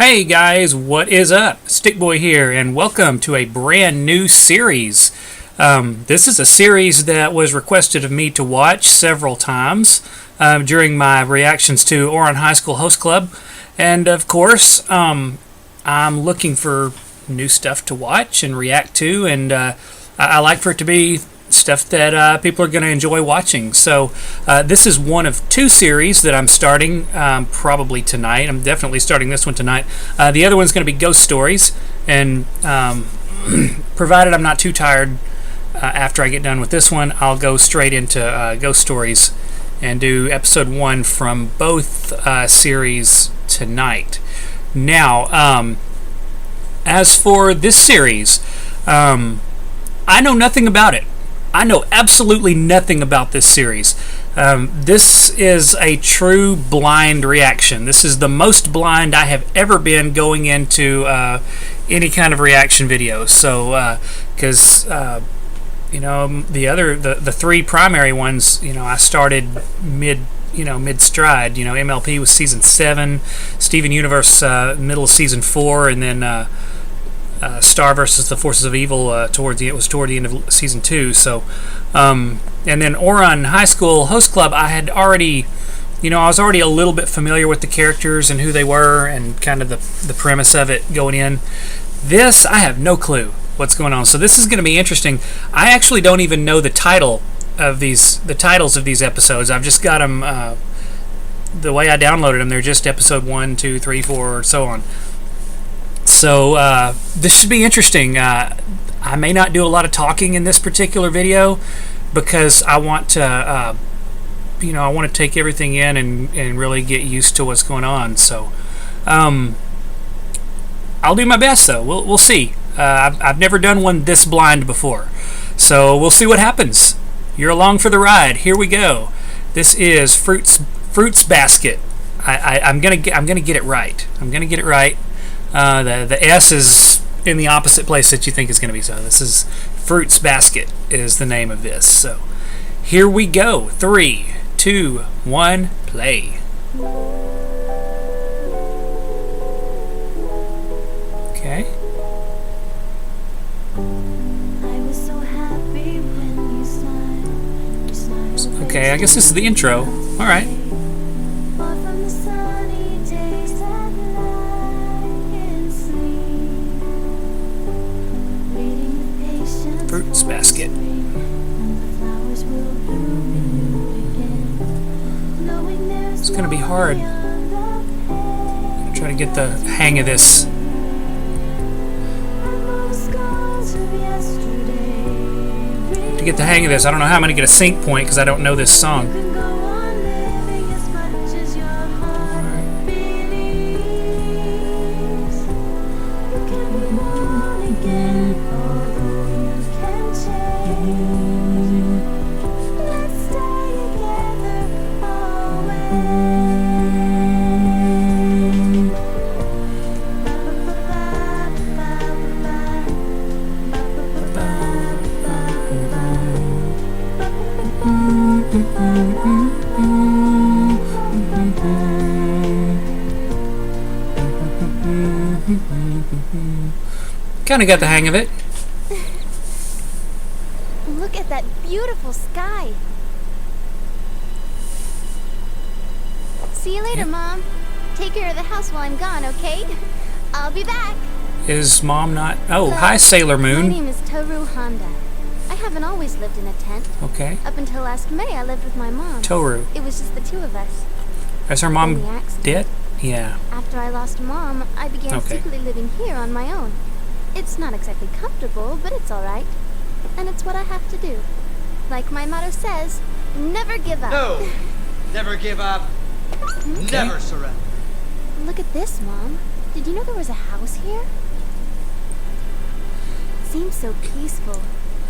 Hey guys, what is up? Stickboy here, and welcome to a brand new series. This is a series that was requested of me to watch several times during my reactions to Ouran High School Host Club, and of course, I'm looking for new stuff to watch and react to, and I like for it to be stuff that people are going to enjoy watching. So this is one of two series that I'm starting probably tonight. I'm definitely starting this one tonight. The other one's going to be Ghost Stories, and provided I'm not too tired after I get done with this one, I'll go straight into Ghost Stories and do episode 1 from both series tonight. Now, as for this series, I know nothing about it. I know absolutely nothing about this series. This is a true blind reaction. This is the most blind I have ever been going into any kind of reaction video. So, because the three primary ones, I started mid stride. MLP was season 7, Steven Universe middle of season 4, and then Star versus the Forces of Evil toward the end of season 2. So, and then Ouran High School Host Club, I had already, I was already a little bit familiar with the characters and who they were and kind of the premise of it going in. This, I have no clue what's going on. So this is going to be interesting. I actually don't even know the titles of these episodes. I've just got them the way I downloaded them. They're just episode 1, 2, 3, 4, so on. So this should be interesting. I may not do a lot of talking in this particular video because I want to, I want to take everything in and really get used to what's going on. So I'll do my best though. We'll see. I've never done one this blind before, so we'll see what happens. You're along for the ride. Here we go. This is Fruits Basket. I'm gonna get it right. I'm gonna get it right. The S is in the opposite place that you think it's going to be. So this is Fruits Basket is the name of this. So here we go. 3, 2, 1, play. Okay. Okay, I guess this is the intro. All right. Fruits Basket. It's going to be hard. I'm trying to get the hang of this. To get the hang of this, I don't know how I'm going to get a sync point because I don't know this song. Kind of got the hang of it. Look at that beautiful sky. See you later, Mom. Take care of the house while I'm gone, okay? I'll be back. Is Mom not? Oh, hi, Sailor Moon. My name is Toru Honda. I haven't always lived in a tent. Okay. Up until last May, I lived with my mom. Toru. It was just the two of us. Is her mom dead? Yeah. After I lost Mom, I began secretly living here on my own. It's not exactly comfortable, but it's all right. And it's what I have to do. Like my motto says, never give up. No! Never give up. Okay. Never surrender. Look at this, Mom. Did you know there was a house here? It seems so peaceful.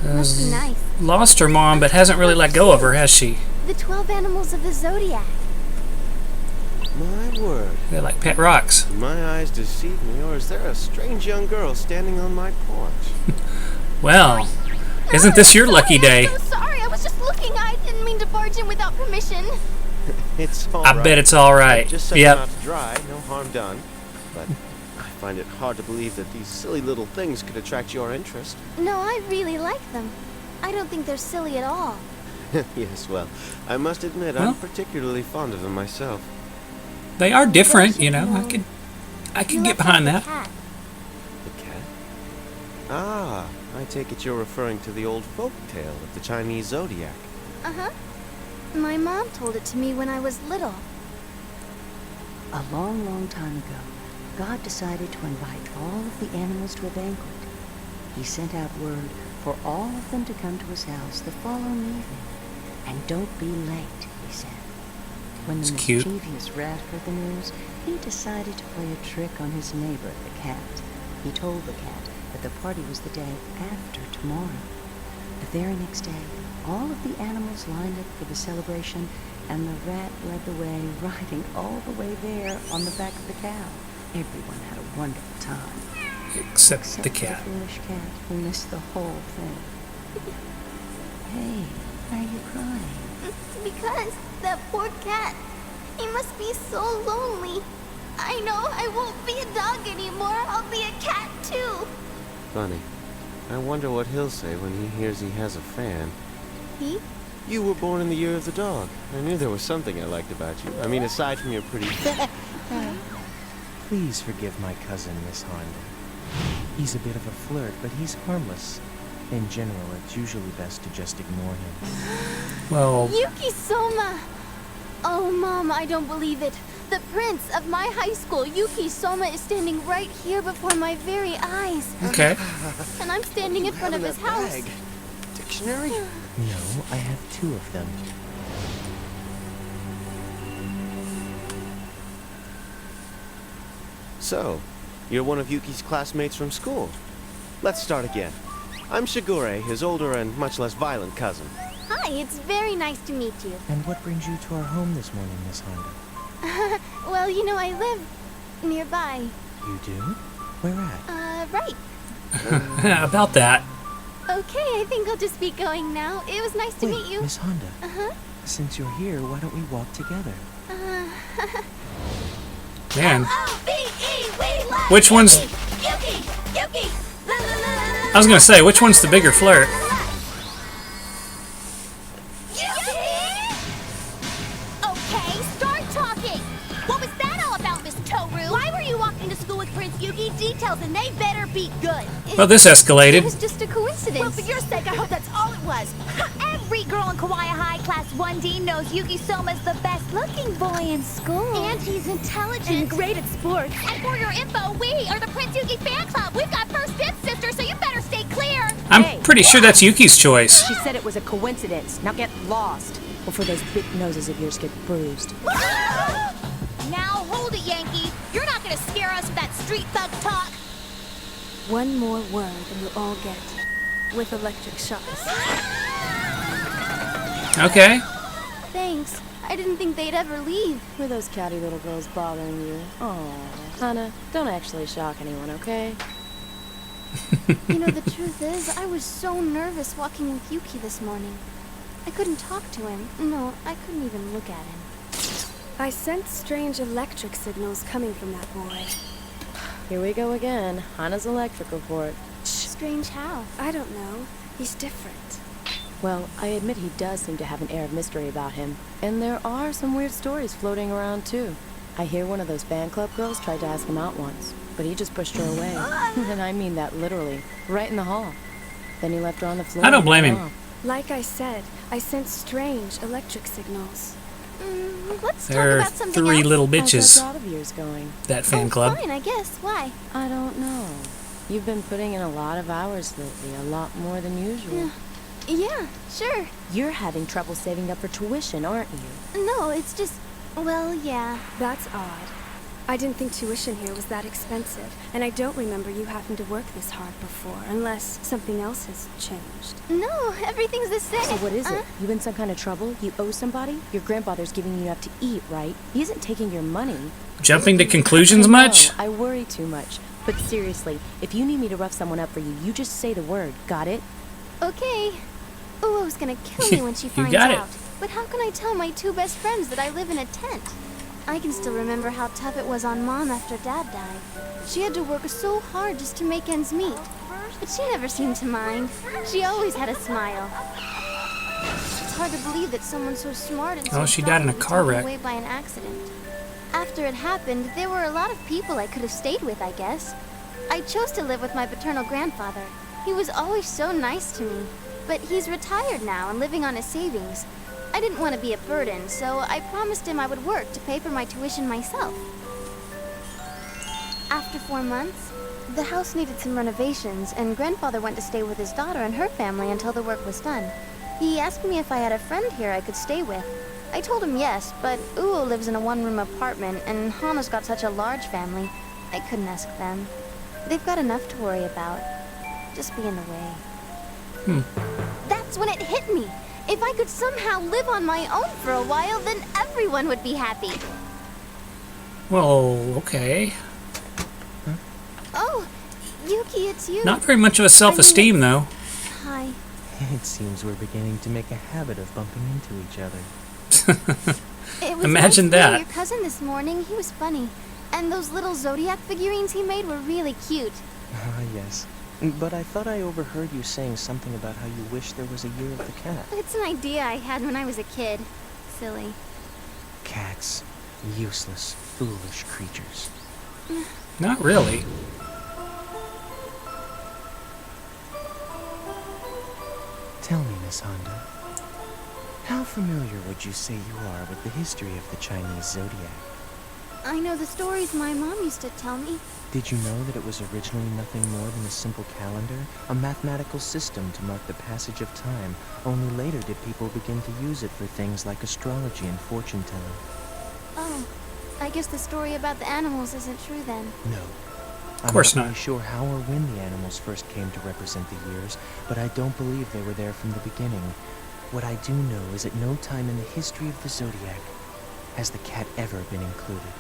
Must be nice. Lost her mom, but hasn't really let go of her, has she? The 12 animals of the Zodiac. My word. They're like pet rocks. Did my eyes deceive me, or is there a strange young girl standing on my porch? Well, isn't this your lucky day? I'm so sorry. I was just looking. I didn't mean to barge in without permission. It's all I right. bet it's all right. Just set Yep. them out to dry. No harm done. But find it hard to believe that these silly little things could attract your interest. No, I really like them. I don't think they're silly at all. Yes, well, I must admit Well, I'm particularly fond of them myself. they are different, you know. Well, I could You get left out behind the that. cat. The cat? Ah, I take it you're referring to the old folk tale of the Chinese zodiac. Uh-huh. My mom told it to me when I was little. A long, long time ago, God decided to invite all of the animals to a banquet. He sent out word for all of them to come to his house the following evening. And don't be late, he said. When the It's cute. mischievous rat heard the news, he decided to play a trick on his neighbor, the cat. He told the cat that the party was the day after tomorrow. The very next day, all of the animals lined up for the celebration, and the rat led the way, riding all the way there on the back of the cow. Everyone had a wonderful time. Except Except the for cat. the foolish cat who missed the whole thing. Hey, why are you crying? Because that poor cat, he must be so lonely. I know I won't be a dog anymore. I'll be a cat too. Funny. I wonder what he'll say when he hears he has a fan. He? You were born in the year of the dog. I knew there was something I liked about you. I mean, aside from your pretty... Please forgive my cousin, Miss Honda. He's a bit of a flirt, but he's harmless. In general, it's usually best to just ignore him. Well, Yuki Soma! Oh, Mom, I don't believe it. The prince of my high school, Yuki Soma, is standing right here before my very eyes. okay. And I'm standing in front of his house. Bag? Dictionary? No, I have 2 of them. So, you're one of Yuki's classmates from school. Let's start again. I'm Shigure, his older and much less violent cousin. Hi, it's very nice to meet you. And what brings you to our home this morning, Miss Honda? Well, you know, I live nearby. You do? Where at? Right. About that. Okay, I think I'll just be going now. It was nice to Wait, meet you. Miss Honda. Uh-huh. Since you're here, why don't we walk together? Man. L-O-V-E, we love Which one's... Yuki! Yuki! La, la, la, la, la, I was gonna say, which one's the bigger flirt? Yuki! Okay, start talking! What was that all about, Miss Toru? Why were you walking to school with Prince Yuki? Details, and they better be good. Well, this It escalated. was just a coincidence. Well, for your sake, I hope that's all it was. Every girl in Kawaii High Class 1D knows Yuki Soma's the best-looking boy in school. And he's intelligent. And great at sports. And for your info, we are the Prince Yuki fan club. We've got first dibs, sister, so you better stay clear. I'm pretty sure that's Yuki's choice. She said it was a coincidence. Now get lost before those big noses of yours get bruised. Now hold it, Yankee. You're not gonna scare us with that street thug talk. One more word and you'll all get with electric shocks. Okay. Thanks. I didn't think they'd ever leave. Were those catty little girls bothering you? Oh, Hannah, don't actually shock anyone, okay? You know, the truth is, I was so nervous walking with Yuki this morning. I couldn't talk to him. No, I couldn't even look at him. I sense strange electric signals coming from that boy. Here we go again. Hannah's electric report. Strange how? I don't know. He's different. Well, I admit he does seem to have an air of mystery about him. And there are some weird stories floating around, too. I hear one of those fan club girls tried to ask him out once, but he just pushed her away. And I mean that literally, right in the hall. Then he left her on the floor. I don't and blame ran him. off. Like I said, I sense strange electric signals. Let's talk There are about something 3 else. little How's that bitches, dot of yours going? that fan Oh, club. fine, I guess. Why? I don't know. You've been putting in a lot of hours lately, a lot more than usual. Yeah, sure. You're having trouble saving up for tuition, aren't you? No, it's just... Well, yeah. That's odd. I didn't think tuition here was that expensive, and I don't remember you having to work this hard before, unless something else has changed. No, everything's the same. So what is it? You in some kind of trouble? You owe somebody? Your grandfather's giving you enough to eat, right? He isn't taking your money. Jumping to conclusions much? No, I worry too much. But seriously, if you need me to rough someone up for you, you just say the word. Got it? Okay. Uo's gonna kill me when she You finds got it. out. But how can I tell my 2 best friends that I live in a tent? I can still remember how tough it was on Mom after Dad died. She had to work so hard just to make ends meet. But she never seemed to mind. She always had a smile. It's hard to believe that someone so smart and so she died in a car wreck. away by an accident. After it happened, there were a lot of people I could have stayed with, I guess. I chose to live with my paternal grandfather. He was always so nice to me. But he's retired now and living on his savings. I didn't want to be a burden, so I promised him I would work to pay for my tuition myself. After 4 months, the house needed some renovations, and Grandfather went to stay with his daughter and her family until the work was done. He asked me if I had a friend here I could stay with. I told him yes, but Uo lives in a one-room apartment, and Hana's got such a large family. I couldn't ask them. They've got enough to worry about. Just be in the way. That's when it hit me. If I could somehow live on my own for a while, then everyone would be happy. Well, okay. Oh, Yuki, it's you. Not very much of a self-esteem, though. Hi. It seems we're beginning to make a habit of bumping into each other. It was Imagine nice to meet that. your cousin this morning. He was funny. And those little Zodiac figurines he made were really cute. Ah, yes. But I thought I overheard you saying something about how you wish there was a year of the cat. It's an idea I had when I was a kid. Silly. Cats. Useless, foolish creatures. Not really. Tell me, Miss Honda, how familiar would you say you are with the history of the Chinese zodiac? I know the stories my mom used to tell me. Did you know that it was originally nothing more than a simple calendar, a mathematical system to mark the passage of time? Only later did people begin to use it for things like astrology and fortune-telling. Oh, I guess the story about the animals isn't true then. No. Of course I'm not. really sure how or when the animals first came to represent the years, but I don't believe they were there from the beginning. What I do know is at no time in the history of the zodiac has the cat ever been included.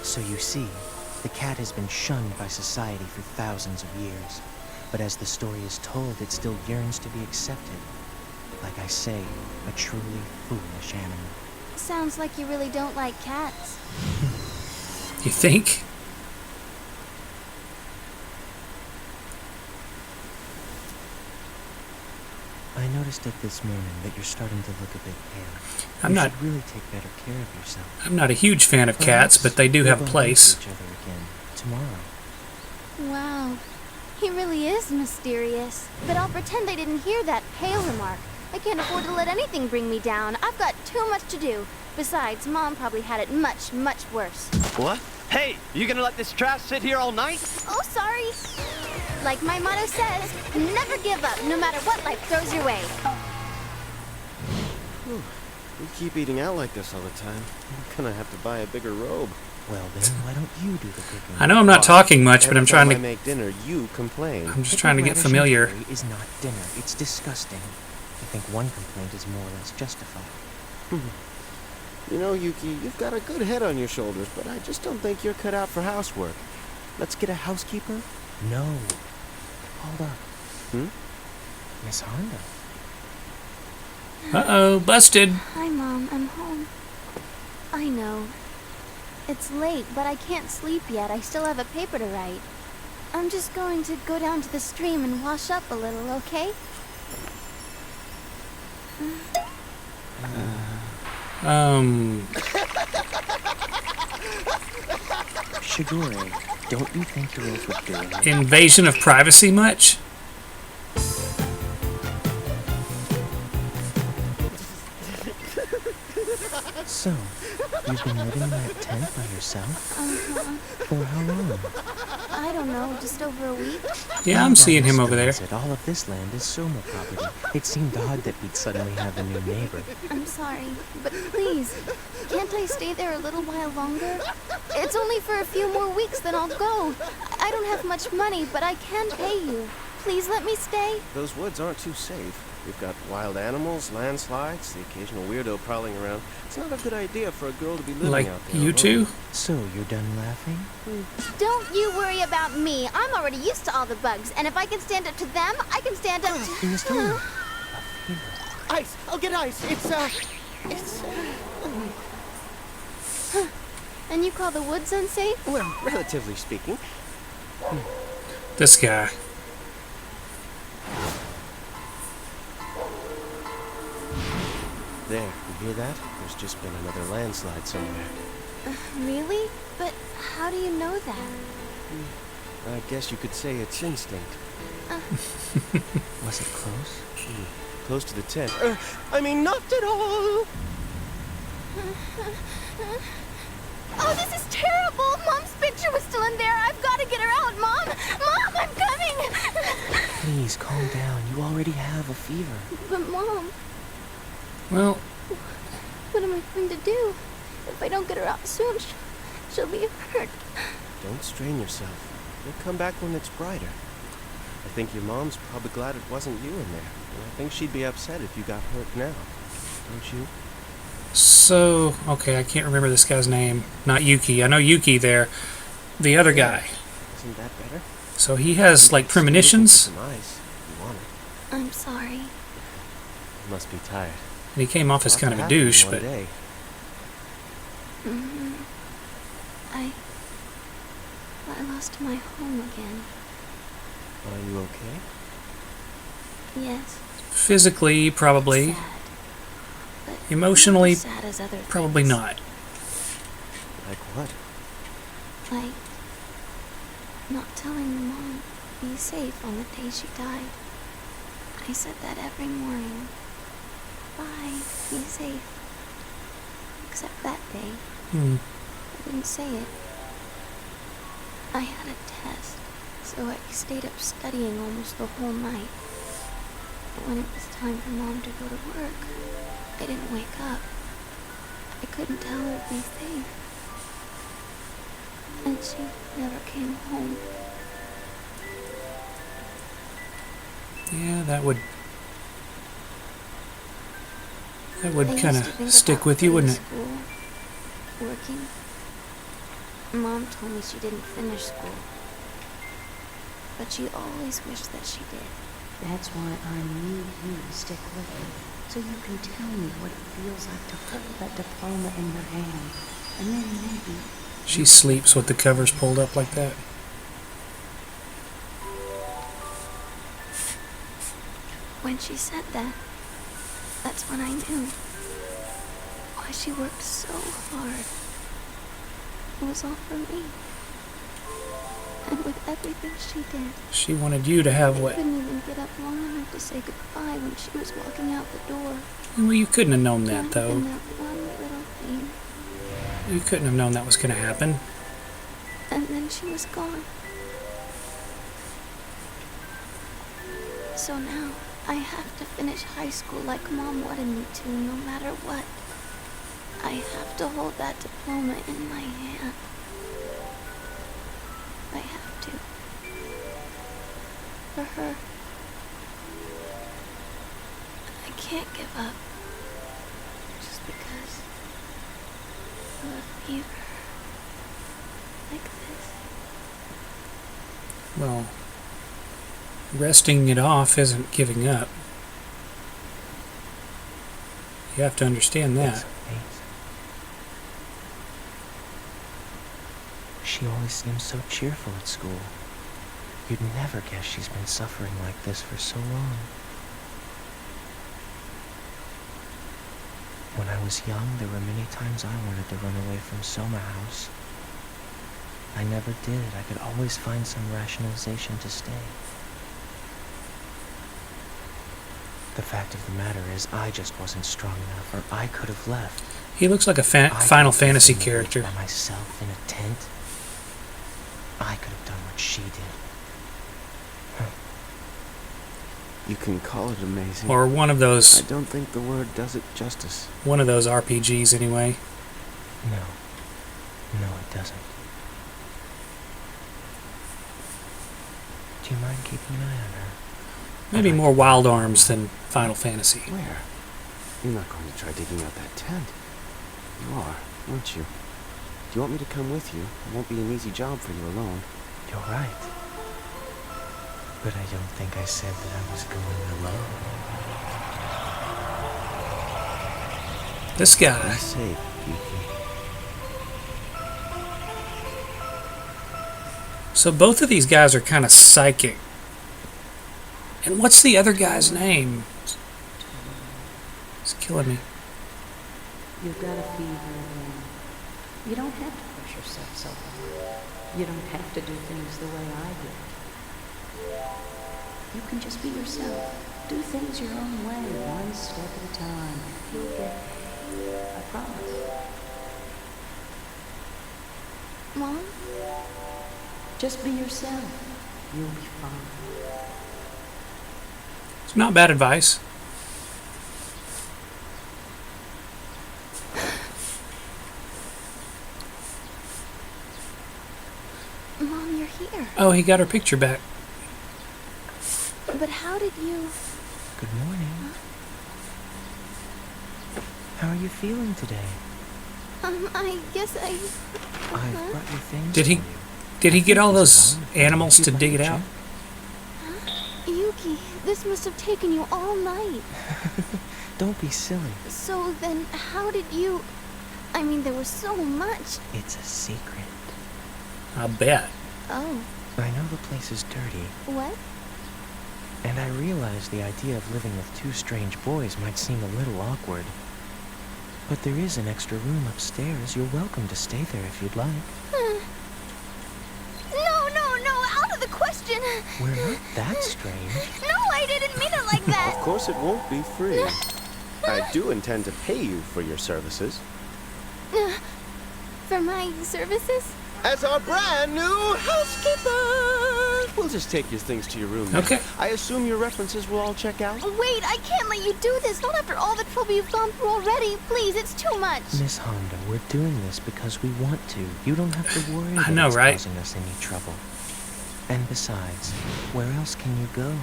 So you see, the cat has been shunned by society for thousands of years. But as the story is told, it still yearns to be accepted. Like I say, a truly foolish animal. Sounds like you really don't like cats. You think? I noticed it this morning that you're starting to look a bit pale. I'm You not. should really take better care of yourself. I'm not a huge fan of cats, but they do have a We'll bump place. into each other again tomorrow. Wow. He really is mysterious. But I'll pretend I didn't hear that pale remark. I can't afford to let anything bring me down. I've got too much to do. Besides, Mom probably had it much, much worse. What? Hey, you gonna let this trash sit here all night? Oh, sorry. Like my motto says, never give up, no matter what life throws your way. You keep eating out like this all the time. I'm gonna have to buy a bigger robe. Well then, why don't you do the cooking? I know I'm not talking much, but Every I'm trying time I to. make dinner, you complain. I'm just But trying to the get radish and familiar. curry is not dinner. It's disgusting. I think one complaint is more or less justified. You know, Yuki, you've got a good head on your shoulders, but I just don't think you're cut out for housework. Let's get a housekeeper. No. Hold up. Miss Honda. Uh-oh, busted. Hi, Mom. I'm home. I know. It's late, but I can't sleep yet. I still have a paper to write. I'm just going to go down to the stream and wash up a little, okay? Shigure, don't you think you're overdoing it? Invasion of privacy much? So, you've been living in that tent by yourself? For how long? I don't know, just over a week? Yeah, I'm seeing him over there. That all of this land is Soma property. It seemed odd that we'd suddenly have a new neighbor. I'm sorry, but please, can't I stay there a little while longer? It's only for a few more weeks, then I'll go. I don't have much money, but I can pay you. Please let me stay. Those woods aren't too safe. We've got wild animals, landslides, the occasional weirdo prowling around. It's not a good idea for a girl to be living Like out there. you two? So, you're done laughing? Don't you worry about me. I'm already used to all the bugs, and if I can stand up to them, I can stand up to... Miss Honda. Ice! I'll get ice! It's And you call the woods unsafe? Well, relatively speaking. This guy. There, you hear that? There's just been another landslide somewhere. Really? But how do you know that? I guess you could say it's instinct. Was it close? Close to the tent. I mean, not at all! Oh, this is terrible! Mom's picture was still in there! I've got to get her out, Mom! Mom, I'm coming! Please, calm down. You already have a fever. But Mom, Well, what am I going to do? If I don't get her out soon, she'll be hurt. Don't strain yourself. You'll come back when it's brighter. I think your mom's probably glad it wasn't you in there. And I think she'd be upset if you got hurt now. Don't you? so, okay, I can't remember this guy's name. Not Yuki. I know Yuki there. The other guy. Isn't that better? So he has, like, premonitions, Some ice, if you want it. I'm sorry. You must be tired. and he came off as Lots kind of a happened in douche, one but day. I lost my home again. Are you okay? Yes. physically, probably. Sad. But Emotionally, not as sad as other probably things. not. Like what? Like not telling Mom be safe on the day she died. I said that every morning. Bye, be safe. Except that day, I didn't say it. I had a test, so I stayed up studying almost the whole night. But when it was time for Mom to go to work, I didn't wake up. I couldn't tell her to be safe. And she never came home. Yeah, that would I kind used to of think stick about with you, quitting wouldn't it? School, working. Mom told me she didn't finish school, but she always wished that she did. That's why I need you to stick with me, so you can tell me what it feels like to hold that diploma in your hand. And then maybe... She sleeps with the covers pulled up like that. When she said that, that's when I knew why she worked so hard. It was all for me. And with everything she did, She wanted you to have I what? couldn't even get up long enough to say goodbye when she was walking out the door. Well, you couldn't have known Not that, even though. that one little thing. You couldn't have known that was going to happen. And then she was gone. So now, I have to finish high school like Mom wanted me to, no matter what. I have to hold that diploma in my hand. I have to. For her. I can't give up. Just because of a fever like this. Well, resting it off isn't giving up. You have to understand that. Hey. She always seems so cheerful at school. You'd never guess she's been suffering like this for so long. When I was young, there were many times I wanted to run away from Soma House. I never did. I could always find some rationalization to stay. The fact of the matter is, I just wasn't strong enough, or I could have left. He looks like a I Final could have Fantasy been character. by myself in a tent. I could have done what she did. You can call it amazing. Or one of I those don't think the word does it justice. RPGs anyway. No. No, it doesn't. Do you mind keeping an eye on her? Maybe more Wild Arms than Final Fantasy. Where? You're not going to try digging out that tent. You are, aren't you? Do you want me to come with you? It won't be an easy job for you alone. You're right. But I don't think I said that I was going alone. This guy. Be safe, Yuki. So both of these guys are kind of psychic. And what's the other guy's name? It's killing me. You've got a fever again. You don't have to push yourself so hard. You don't have to do things the way I did. You can just be yourself. Do things your own way, one step at a time. You'll get there. I promise. Mom? Just be yourself. You'll be fine. It's not bad advice. Mom, you're here. Oh, he got her picture back. But how did you... Good morning. How are you feeling today? I guess I... I've brought you things Did he- for you. Did he get all those Keep animals to on dig it your out? Yuki, this must have taken you all night. Don't be silly. So then, how did you... I mean, there was so much. It's a secret. I'll bet. Oh, I know the place is dirty, what? and I realize the idea of living with two strange boys might seem a little awkward. But there is an extra room upstairs. You're welcome to stay there if you'd like. No, out of the question. We're not that strange. No, I didn't mean it like that. Of course it won't be free. I do intend to pay you for your services. For my services? As our brand new housekeeper! We'll just take your things to your room. now. Okay. I assume your references will all check out? Wait, I can't let you do this. Not after all the trouble you've gone through already. Please, it's too much. Miss Honda, we're doing this because we want to. You don't have to worry that know, it's right? causing us any trouble. And besides, where else can you go?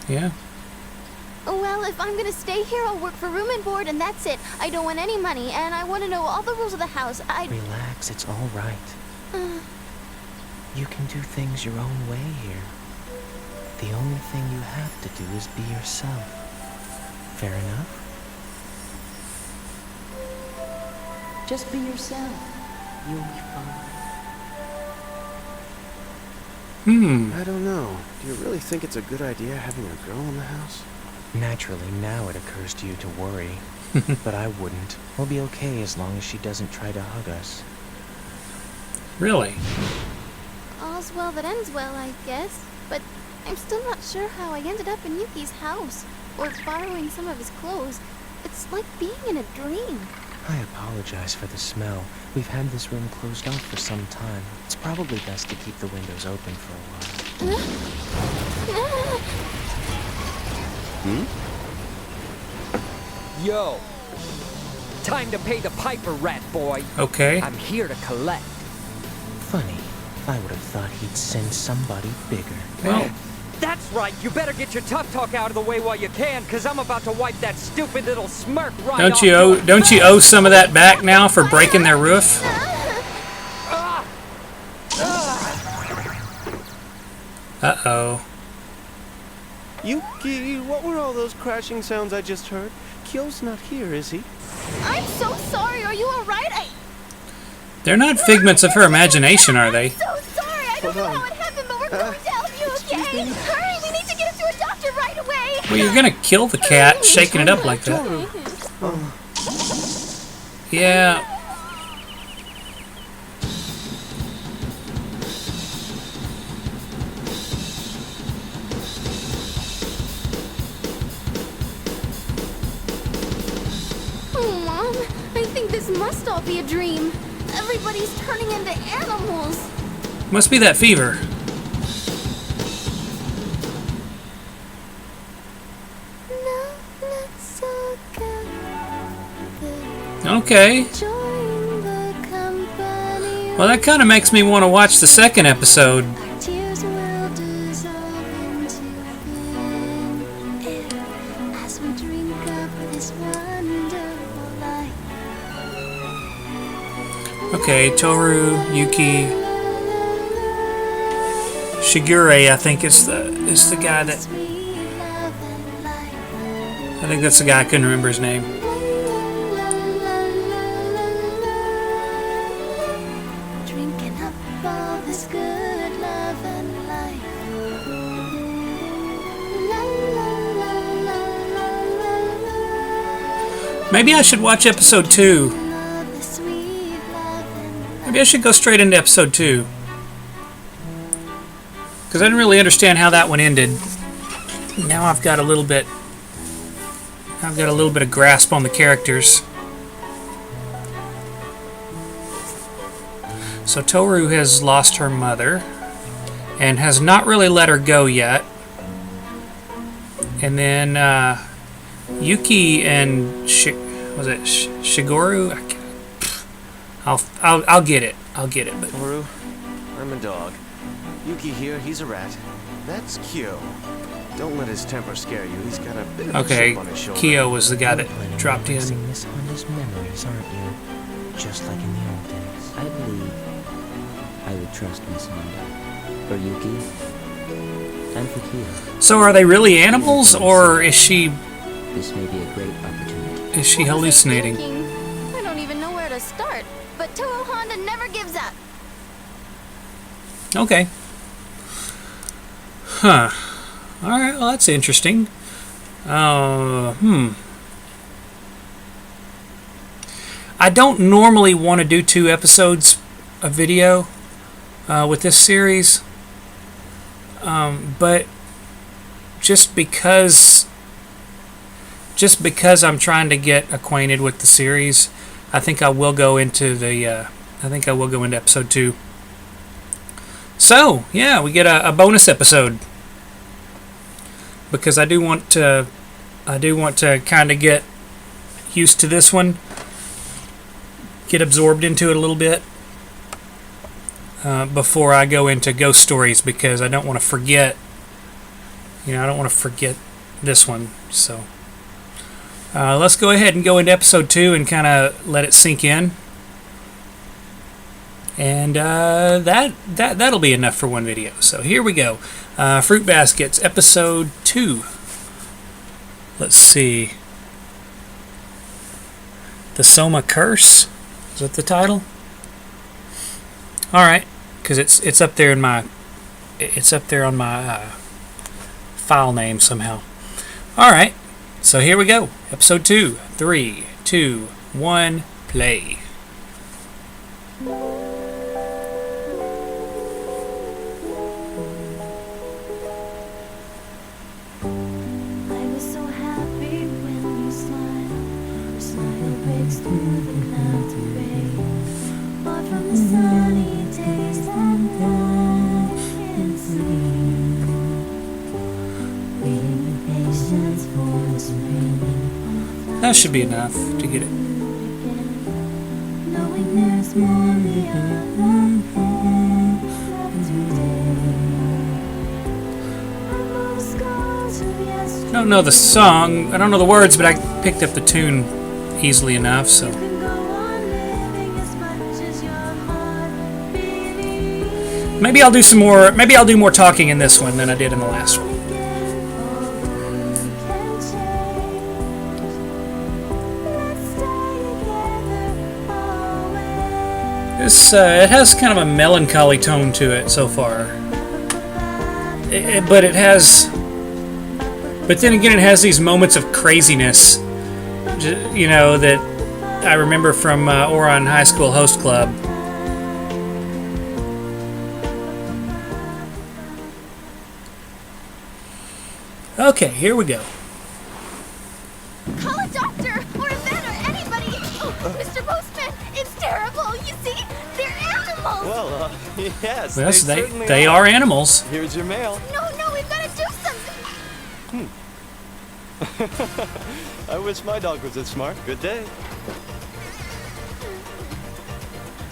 Yeah. Well, if I'm gonna stay here, I'll work for room and board, and that's it. I don't want any money, and I want to know all the rules of the house. Relax, it's all right. You can do things your own way here. The only thing you have to do is be yourself. Fair enough? Just be yourself. You'll be fine. I don't know. Do you really think it's a good idea having a girl in the house? Naturally, now it occurs to you to worry. But I wouldn't. We'll be okay as long as she doesn't try to hug us. Really? All's well that ends well, I guess. But I'm still not sure how I ended up in Yuki's house, or borrowing some of his clothes. It's like being in a dream. I apologize for the smell. We've had this room closed off for some time. It's probably best to keep the windows open for a while. Yo, time to pay the piper, rat boy. Okay. I'm here to collect. Funny. I would have thought he'd send somebody bigger. Well, That's right, you better get your tough talk out of the way while you can, cause I'm about to wipe that stupid little smirk right off. don't you owe some of that back now for breaking their roof? Uh-oh. Yuki, what were all those crashing sounds I just heard? Kyo's not here, is he? I'm so sorry. Are you alright? They're not figments of her imagination, are they? I'm so sorry. I don't know how it happened, but we're going to help you, okay? Hurry, we need to get him to a doctor right away. Well, you're gonna kill the cat shaking it up like that. Yeah. Oh, Mom, I think this must all be a dream. Everybody's turning into animals. Must be that fever. No, not so good. Okay. Join the company. Well, that kind of makes me want to watch the second episode. Our tears will dissolve into thin air as we drink up this wonderful life. Okay, Toru, Yuki, Shigure, I think is the guy that. Sweet love and life. I think that's the guy. I couldn't remember his name. Drinking up Maybe I should watch episode 2. Maybe I should go straight into episode 2. Because I didn't really understand how that one ended. Now I've got a little bit of grasp on the characters. So Toru has lost her mother and has not really let her go yet. And then Yuki and Shigeru. I'll get it. I'll get it. But Toru, I'm a dog. Yuki here, he's a rat. That's Kyo. Don't let his temper scare you. He's got a bit of a chip on his shoulder. Kyo was the guy that dropped in. This on his memories, aren't you? Just like in the old days. I believe I would trust Miss Honda. For Yuki and for Kyo. So are they really animals, or is she... This may be a great opportunity. Is she hallucinating? I don't even know where to start, but Toho Honda never gives up. Okay. Huh. Alright, well that's interesting. I don't normally want to do 2 episodes of video with this series. But just because I'm trying to get acquainted with the series, I think I will go into episode 2. So, yeah, we get a bonus episode. Because I do want to kind of get used to this one, get absorbed into it a little bit before I go into ghost stories, because I don't want to forget. I don't want to forget this one. So let's go ahead and go into episode 2 and kind of let it sink in. And that'll be enough for one video. So here we go. Fruit Baskets, episode 2. Let's see. The Soma Curse. Is that the title? All right, because it's up there in my on my file name somehow. All right, so here we go. Episode 2. 3, 2, 1, play. That should be enough to get it. I don't know the song, I don't know the words, but I picked up the tune easily enough, so. Maybe I'll do more talking in this one than I did in the last one. It has kind of a melancholy tone to it so far. But then again, it has these moments of craziness, that I remember from Ouran High School Host Club. Okay, here we go. Call a doctor or a vet or anybody. Oh, Mr. Postman, it's terrible. You see, they're animals. Well, yes. Yes, they are animals. Here's your mail. No, we've got to do something. I wish my dog was as smart. Good day.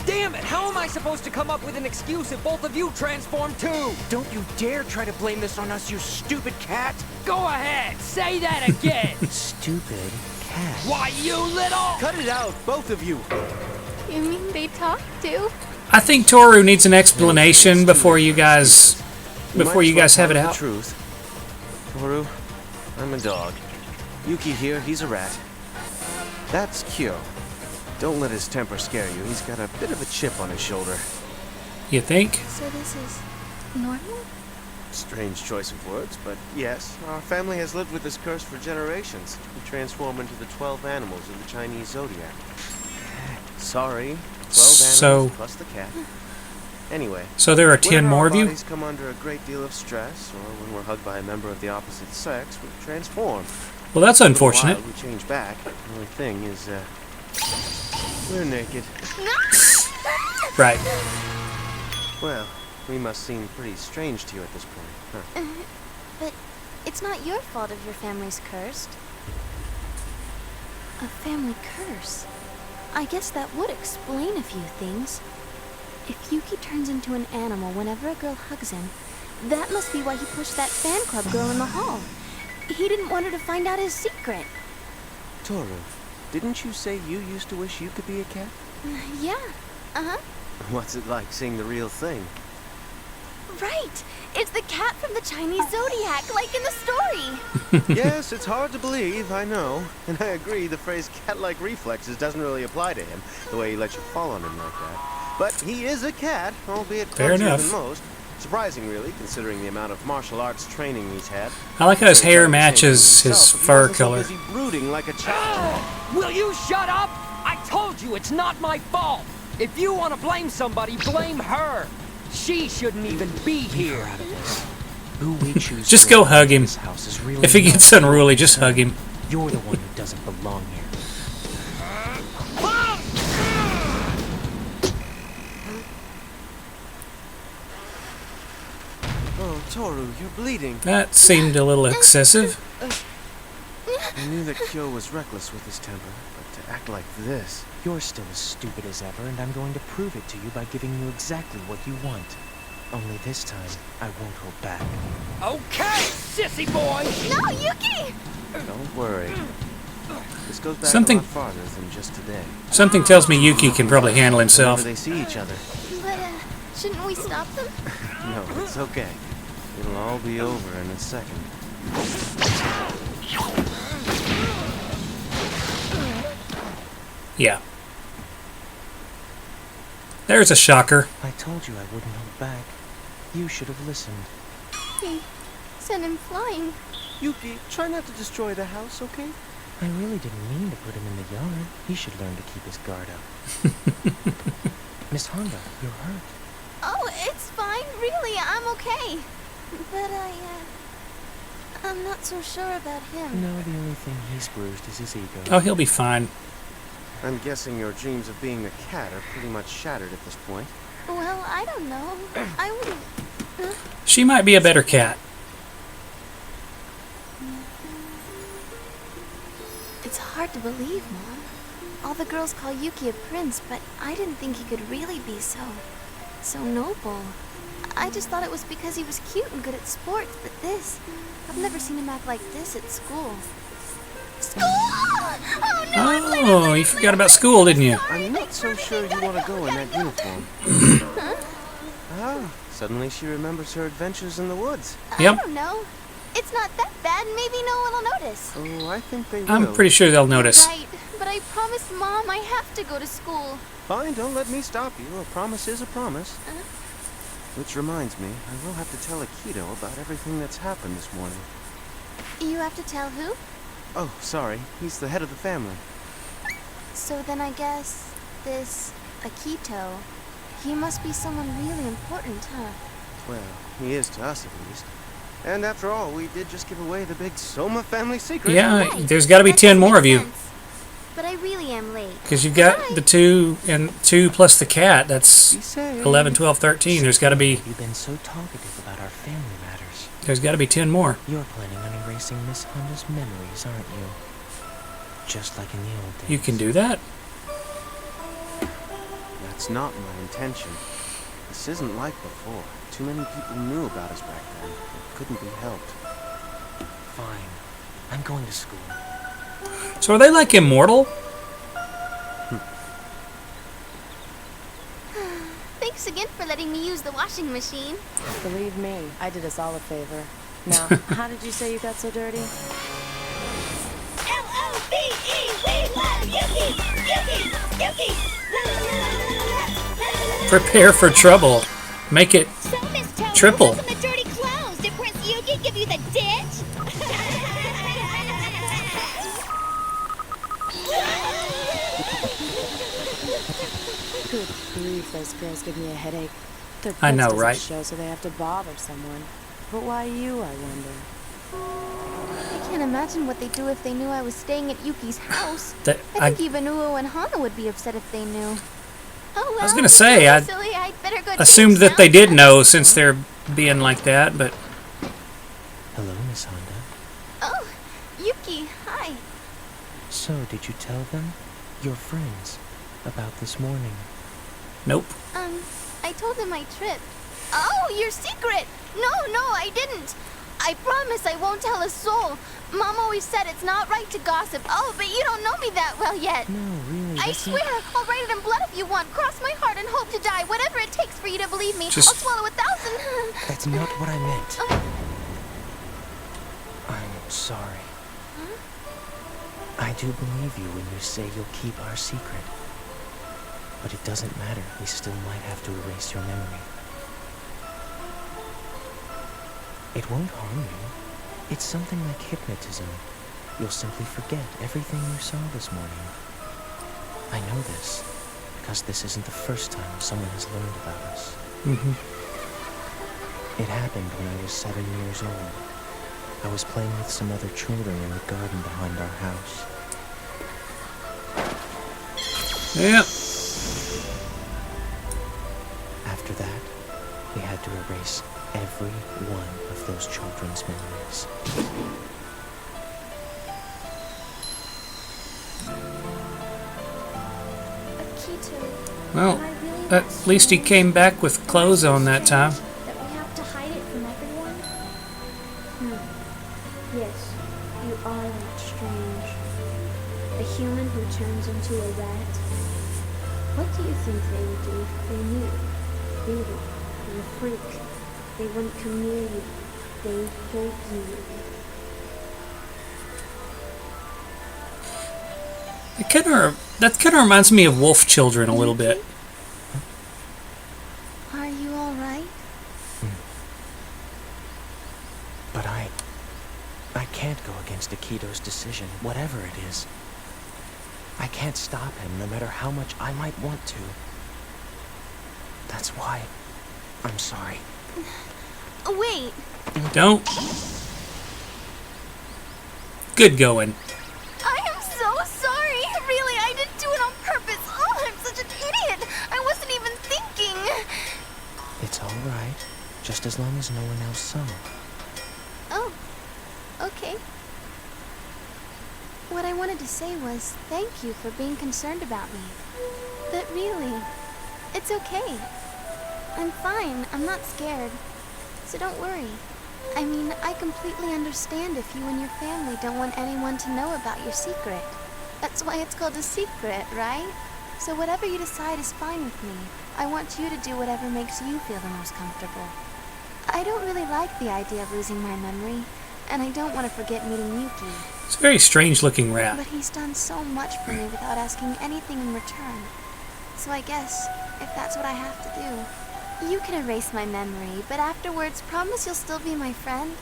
Damn it! How am I supposed to come up with an excuse if both of you transform too? Don't you dare try to blame this on us, you stupid cat! Go ahead, say that again! Stupid cat. Why, you little... Cut it out, both of you! You mean they talk too? I think Toru needs an explanation before you guys have it out. Truth. Toru, I'm a dog. Yuki here, he's a rat. That's Kyo. Don't let his temper scare you. He's got a bit of a chip on his shoulder. You think? So this is normal? Strange choice of words, but yes, our family has lived with this curse for generations. We transform into the 12 animals of the Chinese zodiac. Sorry, 12 animals plus the cat. Anyway, so there are 10 more of you? When our bodies come under a great deal of stress, or when we're hugged by a member of the opposite sex, we transform. Well, that's unfortunate. We change back. The only thing is, we're naked. Right. Well, we must seem pretty strange to you at this point, huh? But it's not your fault if your family's cursed. A family curse? I guess that would explain a few things. If Yuki turns into an animal whenever a girl hugs him, that must be why he pushed that fan club girl in the hall. He didn't want her to find out his secret. Toru, didn't you say you used to wish you could be a cat? Yeah, uh-huh. What's it like seeing the real thing? Right! It's the cat from the Chinese zodiac, like in the story! Yes, it's hard to believe, I know. And I agree, the phrase cat-like reflexes doesn't really apply to him, the way he lets you fall on him like that. But he is a cat, albeit clumsier than most. Surprising, really, considering the amount of martial arts training he's had. I like how his hair matches his fur color. Is he brooding like a child? Will you shut up? I told you it's not my fault. If you want to blame somebody, blame her. She shouldn't even be here. Who we choose just go hug him. Really if he gets unruly, just hug him. You're the one who doesn't belong here. Oh, Toru, you're bleeding. That seemed a little excessive. I knew that Kyo was reckless with his temper, but to act like this... You're still as stupid as ever, and I'm going to prove it to you by giving you exactly what you want. Only this time, I won't hold back. Okay, sissy boy! No, Yuki! Don't worry. This goes back Something, a lot farther than just today. Something tells me Yuki can probably handle himself. Whenever they see each other. But, shouldn't we stop them? No, it's okay. It'll all be over in a second. Yeah. There's a shocker. I told you I wouldn't hold back. You should have listened. He sent him flying. Yuki, try not to destroy the house, okay? I really didn't mean to put him in the yard. He should learn to keep his guard up. Miss Honda, you're hurt. Oh, it's fine. Really, I'm okay. But I'm not so sure about him. No, the only thing he's bruised is his ego. Oh, he'll be fine. I'm guessing your dreams of being a cat are pretty much shattered at this point. Well, I don't know. I wouldn't... She might be a better cat. It's hard to believe, Mom. All the girls call Yuki a prince, but I didn't think he could really be so noble. I just thought it was because he was cute and good at sports, but I've never seen him act like this at school. School! Oh no! Oh, you forgot about school, didn't you? I'm not so sure you want to go in that uniform. Huh? Ah, suddenly she remembers her adventures in the woods. Yep. I don't know. It's not that bad. Maybe no one will notice. Oh, I think they will. I'm pretty sure they'll notice. Right, but I promised Mom I have to go to school. Fine, don't let me stop you. A promise is a promise. Which reminds me, I will have to tell Akito about everything that's happened this morning. You have to tell who? Oh, sorry. He's the head of the family. So then I guess this Akito, he must be someone really important, huh? Well, he is to us at least. And after all, we did just give away the big Soma family secret. Yeah, Right. there's got to be 10 more of you. Sense. But I really am late. Because you've got the 2 and 2 plus the cat. That's 11, 12, 13. There's got to be... You've been so talkative about our family matters. There's got to be 10 more. You're planning on erasing Miss Honda's memories, aren't you? Just like in the old days. You can do that? That's not my intention. This isn't like before. Too many people knew about us back then. It couldn't be helped. Fine. I'm going to school. So are they like immortal? Thanks again for letting me use the washing machine. Believe me, I did us all a favor. Now, how did you say you got so dirty? L-O-V-E, we love Yuki! Yuki! Prepare for trouble. Make it So, Miss Toad, triple. what's in the dirty clothes? Did Good grief, those girls give me a headache. Their I know, doesn't right? show, so they have to bother someone. But why you, I wonder? I can't imagine what they'd do if they knew I was staying at Yuki's house. I think even Uo and Hana would be upset if they knew. Oh, well, was gonna say, I silly. I'd better go assumed that they did know since they're being like that, but Hello, Miss Honda. Oh, Yuki, hi. So, did you tell them, your friends, about this morning? nope. I told them I tripped. Oh, your secret! No, I didn't. I promise I won't tell a soul. Mom always said it's not right to gossip. Oh, but you don't know me that well yet. No, really. I swear, I'll write it in blood if you want. Cross my heart and hope to die. Whatever it takes for you to believe me. I'll swallow 1,000. That's not what I meant. I'm sorry. Huh? I do believe you when you say you'll keep our secret. But it doesn't matter. We still might have to erase your memory. It won't harm you. It's something like hypnotism. You'll simply forget everything you saw this morning. I know this, because this isn't the first time someone has learned about us. It happened when I was 7 years old. I was playing with some other children in the garden behind our house. Yeah. After that, we had to erase every one of those children's memories. Akito, Well, am I really at that least he strange? came back with clothes on that time. That we have to hide it from everyone? Yes, you are that strange. A human who turns into a rat. What do you think they would do if they knew? Really, you're a freak. They wouldn't come near you. They hate you. That kind of reminds me of Wolf Children a little bit. Are you all right? But I can't go against Akito's decision, whatever it is. I can't stop him, no matter how much I might want to. That's why I'm sorry. Wait. Don't. Good going. I am so sorry. Really, I didn't do it on purpose. Oh, I'm such an idiot. I wasn't even thinking. It's all right, just as long as no one else saw. Oh, okay. What I wanted to say was thank you for being concerned about me. But really, it's okay. I'm fine. I'm not scared. So don't worry. I mean, I completely understand if you and your family don't want anyone to know about your secret. That's why it's called a secret, right? So whatever you decide is fine with me. I want you to do whatever makes you feel the most comfortable. I don't really like the idea of losing my memory, and I don't want to forget meeting Yuki. It's a very strange looking rat. But he's done so much for me without asking anything in return. So I guess, if that's what I have to do, you can erase my memory, but afterwards promise you'll still be my friend?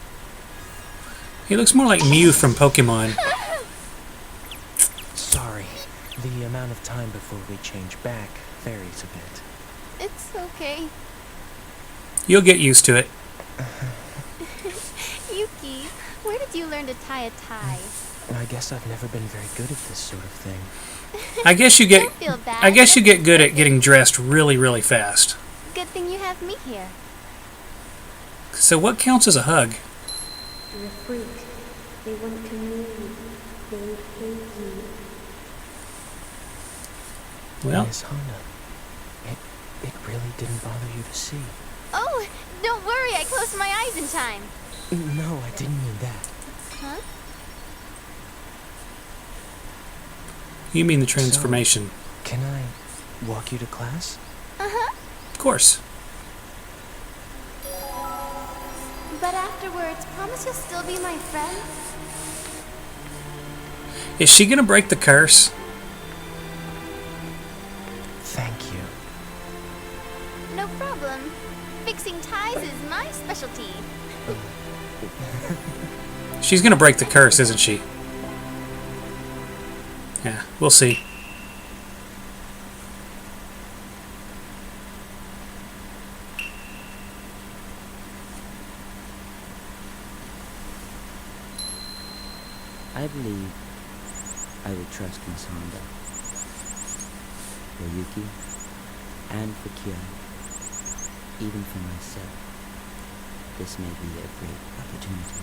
He looks more like Mew from Pokemon. Sorry, the amount of time before we change back varies a bit. It's okay. You'll get used to it. Yuki, where did you learn to tie a tie? I guess I've never been very good at this sort of thing. I guess you get Don't feel bad. I guess you get good at getting dressed really, really fast. Good thing you have me here. So what counts as a hug? You're a freak. They wouldn't come near you. They hate you. Well, Miss Hana, it really didn't bother you to see. Oh, don't worry, I closed my eyes in time. No, I didn't mean that. Huh? you mean the transformation. So, can I walk you to class? Uh-huh. Of course. But afterwards, promise you'll still be my friend? Is she gonna break the curse? Thank you. No problem. Fixing ties is my specialty. She's gonna break the curse, isn't she? Yeah, we'll see. I believe I will trust Miss Honda. For Yuki, and for Kyo, even for myself, this may be a great opportunity.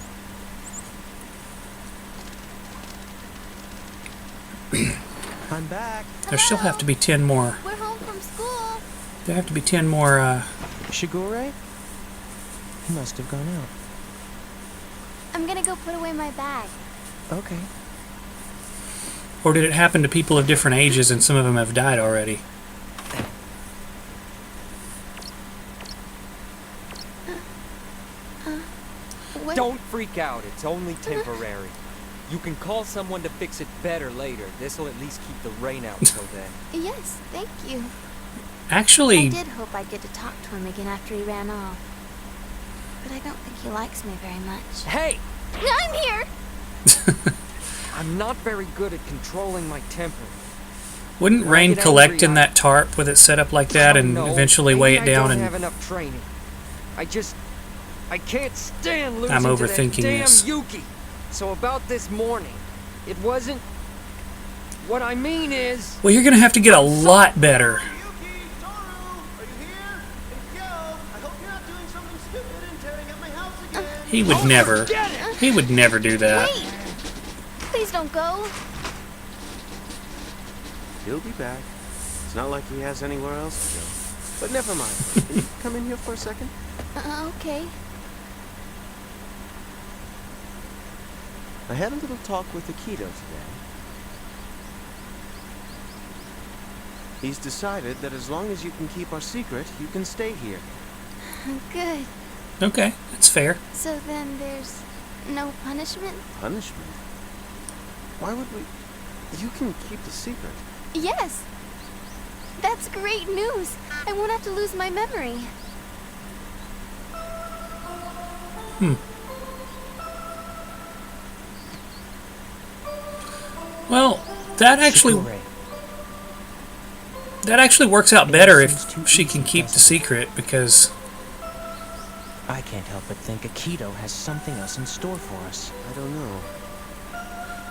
I'm back. There still have to be 10 more. We're home from school. There have to be 10 more, Shigure? He must have gone out. I'm gonna go put away my bag. Okay. Or did it happen to people of different ages and some of them have died already? What? Don't freak out. It's only temporary. You can call someone to fix it better later. This'll at least keep the rain out till then. Yes, thank you. Actually, I did hope I'd get to talk to him again after he ran off. But I don't think he likes me very much. Hey! I'm here! I'm not very good at controlling my temper. wouldn't When I rain get collect angry, in that tarp with it set up like that and No, eventually weigh it maybe down? I don't And have enough training. I can't stand losing I'm to overthinking that damn this. Yuki. So about this morning, it wasn't. What I mean is. Well, you're going to have to get a lot better. Yuki, Toru, are you here? And Kyo, I hope you're not doing something stupid and tearing up my house again. He would never. He would never do that. Wait! Please don't go. He'll be back. It's not like he has anywhere else to go. But never mind. Can you come in here for a second? Okay. I had a little talk with Akito today. He's decided that as long as you can keep our secret, you can stay here. Good. Okay, that's fair. So then there's no punishment? Punishment? Why would we... You can keep the secret. Yes! That's great news! I won't have to lose my memory. Well, that actually works out better if she can keep the secret, because I can't help but think Akito has something else in store for us. I don't know.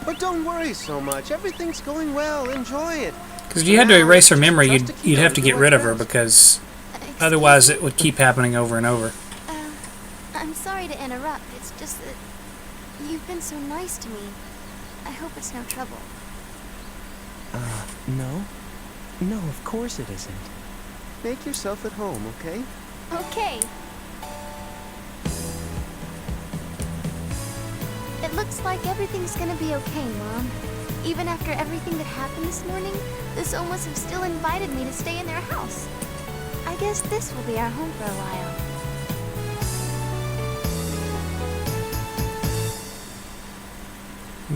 But don't worry so much. Everything's going well. Enjoy it. if you had to erase her memory, you'd have to get rid of her, because otherwise it would keep happening over and over. I'm sorry to interrupt. It's just that you've been so nice to me. I hope it's no trouble. No? No, of course it isn't. Make yourself at home, okay? Okay. It looks like everything's gonna be okay, Mom. Even after everything that happened this morning, the Somas have still invited me to stay in their house. I guess this will be our home for a while.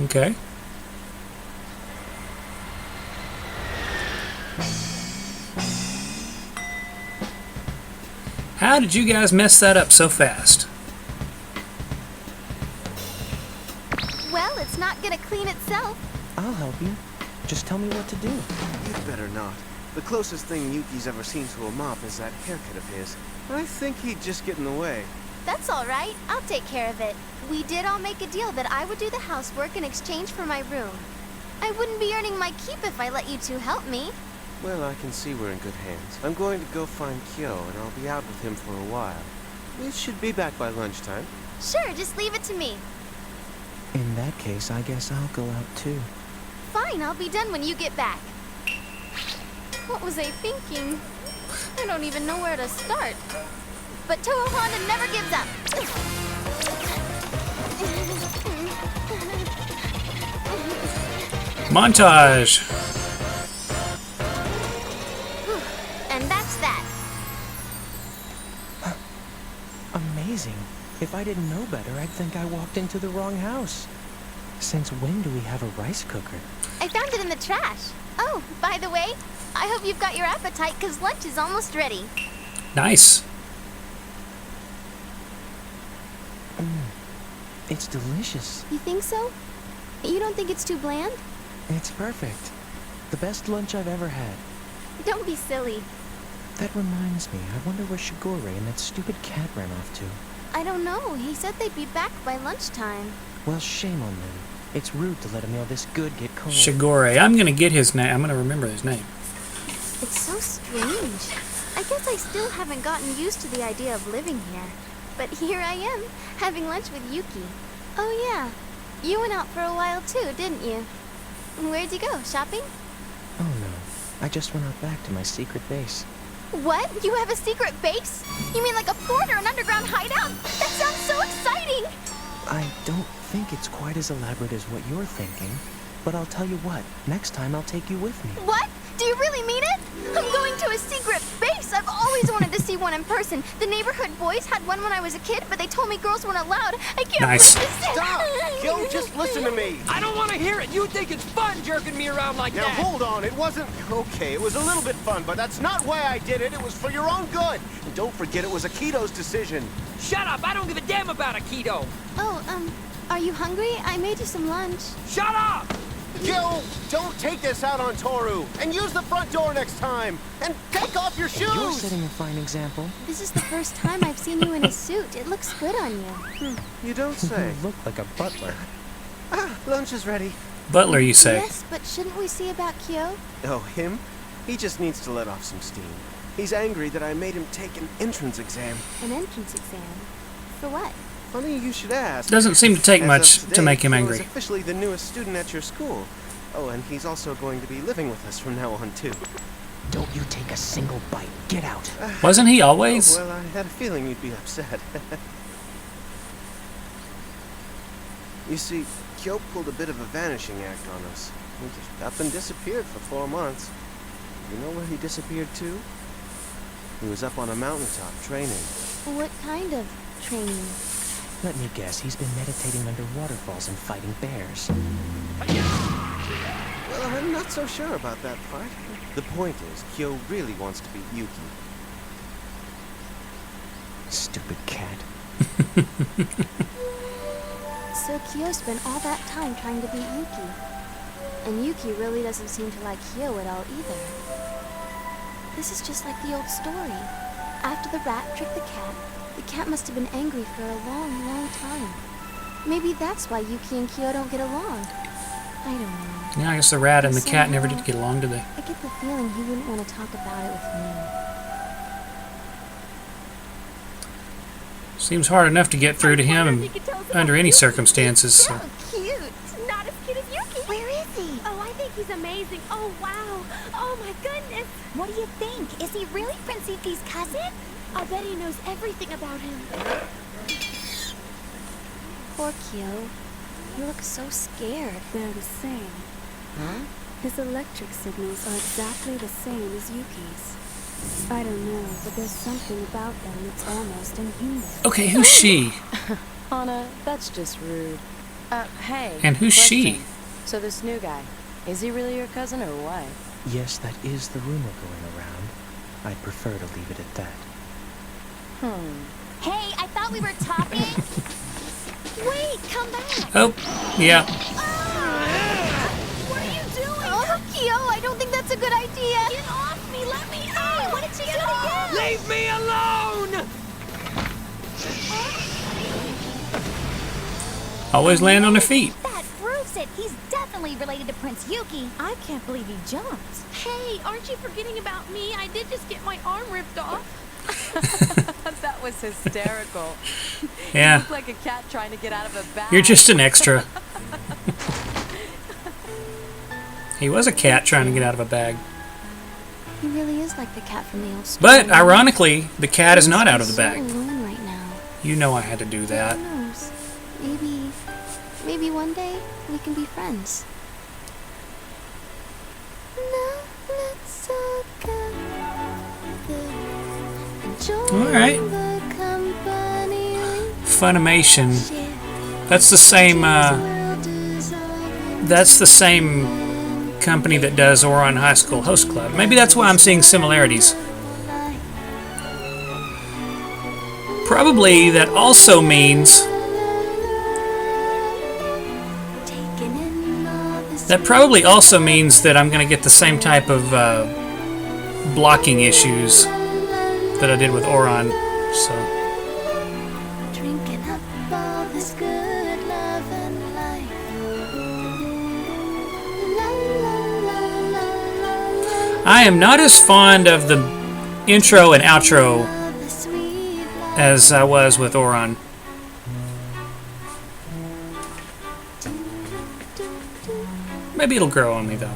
Okay. How did you guys mess that up so fast? Well, it's not gonna clean itself. I'll help you. Just tell me what to do. You'd better not. The closest thing Yuki's ever seen to a mop is that haircut of his. I think he'd just get in the way. That's all right. I'll take care of it. We did all make a deal that I would do the housework in exchange for my room. I wouldn't be earning my keep if I let you two help me. Well, I can see we're in good hands. I'm going to go find Kyo, and I'll be out with him for a while. We should be back by lunchtime. Sure, just leave it to me. In that case, I guess I'll go out too. Fine, I'll be done when you get back. What was I thinking? I don't even know where to start. But Toho Honda never gives up. Montage. And that's that. Amazing. If I didn't know better, I'd think I walked into the wrong house. Since when do we have a rice cooker? I found it in the trash. Oh, by the way, I hope you've got your appetite because lunch is almost ready. Nice. It's delicious. You think so? You don't think it's too bland? It's perfect. The best lunch I've ever had. Don't be silly. That reminds me, I wonder where Shigure and that stupid cat ran off to. I don't know. He said they'd be back by lunchtime. Well, shame on them. It's rude to let a meal this good get cold. Shigure. I'm gonna get his name. I'm gonna remember his name. It's so strange. I guess I still haven't gotten used to the idea of living here. But here I am, having lunch with Yuki. Oh yeah, you went out for a while too, didn't you? Where'd you go, shopping? Oh no, I just went out back to my secret base. What? You have a secret base? You mean like a fort or an underground hideout? That sounds so exciting! I don't think it's quite as elaborate as what you're thinking, but I'll tell you what, next time I'll take you with me. What? Do you really mean it? I'm going to a secret base! I've always wanted to see one in person. The neighborhood boys had one when I was a kid, but they told me girls weren't allowed. I can't wait to see. Stop! Gil, just listen to me! I don't want to hear it! You think it's fun jerking me around like Now that! hold on, it wasn't... Okay, it was a little bit fun, but that's not why I did it. It was for your own good. And don't forget, it was Akito's decision. Shut up! I don't give a damn about Akito! Oh, are you hungry? I made you some lunch. Shut up! Gil, don't take this out on Toru. And use the front door next time. And take off your shoes! You're setting a fine example. This is the first time I've seen you in a suit. It looks good on you. You don't say. You look like a butler. Lunch is ready. Butler, you say? Yes, but shouldn't we see about Kyo? Oh, him? He just needs to let off some steam. He's angry that I made him take an entrance exam. An entrance exam? For what? Funny you should ask. Doesn't seem to take As of much today, to make him Kyo angry. is officially the newest student at your school. Oh, and he's also going to be living with us from now on, too. Don't you take a single bite. Get out. Wasn't he always? Oh, well, I had a feeling you'd be upset. You see, Kyo pulled a bit of a vanishing act on us. He just up and disappeared for 4 months. You know where he disappeared to? He was up on a mountaintop training. What kind of training? Let me guess, he's been meditating under waterfalls and fighting bears. Well, I'm not so sure about that part. The point is, Kyo really wants to beat Yuki. Stupid cat. So Kyo spent all that time trying to beat Yuki. And Yuki really doesn't seem to like Kyo at all either. This is just like the old story. After the rat tricked the cat must have been angry for a long, long time. Maybe that's why Yuki and Kyo don't get along. I don't know. Yeah, I guess the rat and the cat never did get along, did they? I get the feeling he wouldn't want to talk about it with me. Seems hard enough to get through to him under any circumstances. So. Cute. Not as cute as Yuki. Where is he? Oh, I think he's amazing. Oh, wow. Oh, my goodness. What do you think? Is he really Prince Yuki's cousin? I bet he knows everything about him. Poor Kyo. He looks so scared. They're the same. Huh? His electric signals are exactly the same as Yuki's. I don't know, but there's something about them that's almost inhuman. Okay, who's she? Anna, that's just rude. Hey. And who's she? So this new guy, is he really your cousin or what? Yes, that is the rumor going around. I'd prefer to leave it at that. Hey, I thought we were talking. Wait, come back. Oh, yeah. What are you doing? Oh, Kyo, I don't think that's a good idea. Get off me. Let me out. What did she do again? Leave me alone! Always land on their feet. That proves it. He's definitely related to Prince Yuki. I can't believe he jumped. Hey, aren't you forgetting about me? I did just get my arm ripped off. That was hysterical. Yeah. You look like a cat trying to get out of a bag. You're just an extra. He was a cat trying to get out of a bag. He really is like the cat from the old story. But, ironically, the cat is not out of the so bag. alone right now. You know I had to do that. Who knows? Maybe one day we can be friends. Now let's all come Alright. Funimation. That's the same, company that does Ouran High School Host Club. Maybe that's why I'm seeing similarities. Probably that also means... That probably also means that I'm going to get the same type of blocking issues that I did with Ouran. So... Drinking up all this good love and life. I am not as fond of the intro and outro as I was with Oron. Maybe it'll grow on me though.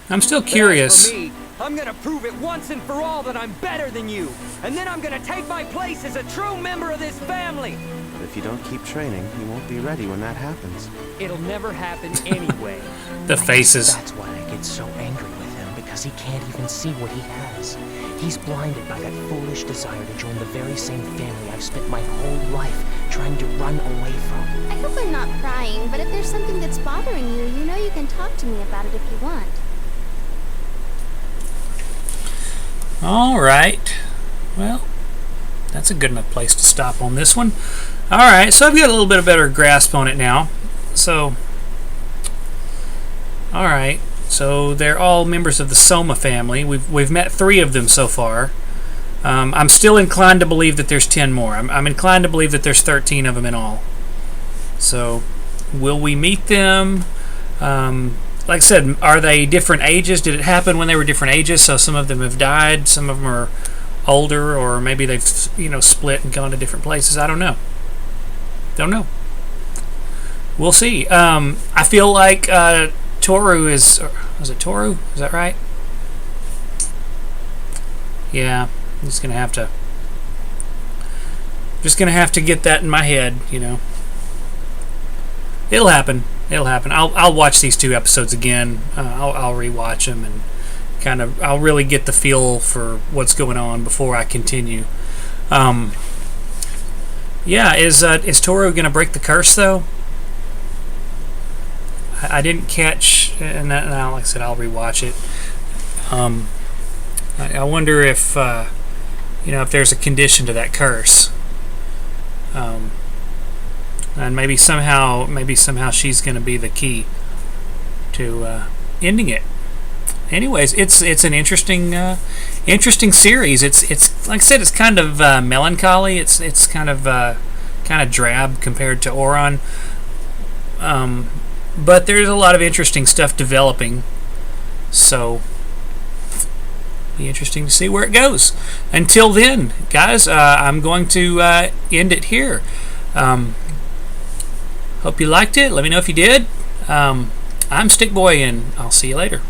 I'm still curious. As for me, I'm gonna prove it once and for all that I'm better than you. And then I'm gonna take my place as a true member of this family. But if you don't keep training, you won't be ready when that happens. It'll never happen anyway. The faces. That's why I get so angry with him, because he can't even see what he has. He's blinded by that foolish desire to join the very same family I've spent my whole life trying to run away from. I hope I'm not prying, but if there's something that's bothering you, you know you can talk to me about it if you want. All right. Well, that's a good enough place to stop on this one. All right, so I've got a little bit of better grasp on it now. So, all right. So they're all members of the Soma family. We've met 3 of them so far. I'm still inclined to believe that there's 10 more. I'm inclined to believe that there's 13 of them in all. So, will we meet them? Like I said, are they different ages? Did it happen when they were different ages? So some of them have died, some of them are older, or maybe they've split and gone to different places. I don't know. Don't know. We'll see. I feel like Toru is it Toru? Is that right? Yeah, I'm just gonna have to get that in my head. It'll happen. It'll happen. I'll watch these 2 episodes again. I'll rewatch them and I'll really get the feel for what's going on before I continue. Yeah, is Toru gonna break the curse though? I didn't catch, and now like I said, I'll rewatch it. I wonder if if there's a condition to that curse. And maybe somehow she's going to be the key to ending it. Anyways, it's an interesting series. It's like I said, it's kind of melancholy. It's kind of drab compared to Oron. But there's a lot of interesting stuff developing. So be interesting to see where it goes. Until then, guys, I'm going to end it here. Hope you liked it. Let me know if you did. I'm Stick Boy, and I'll see you later.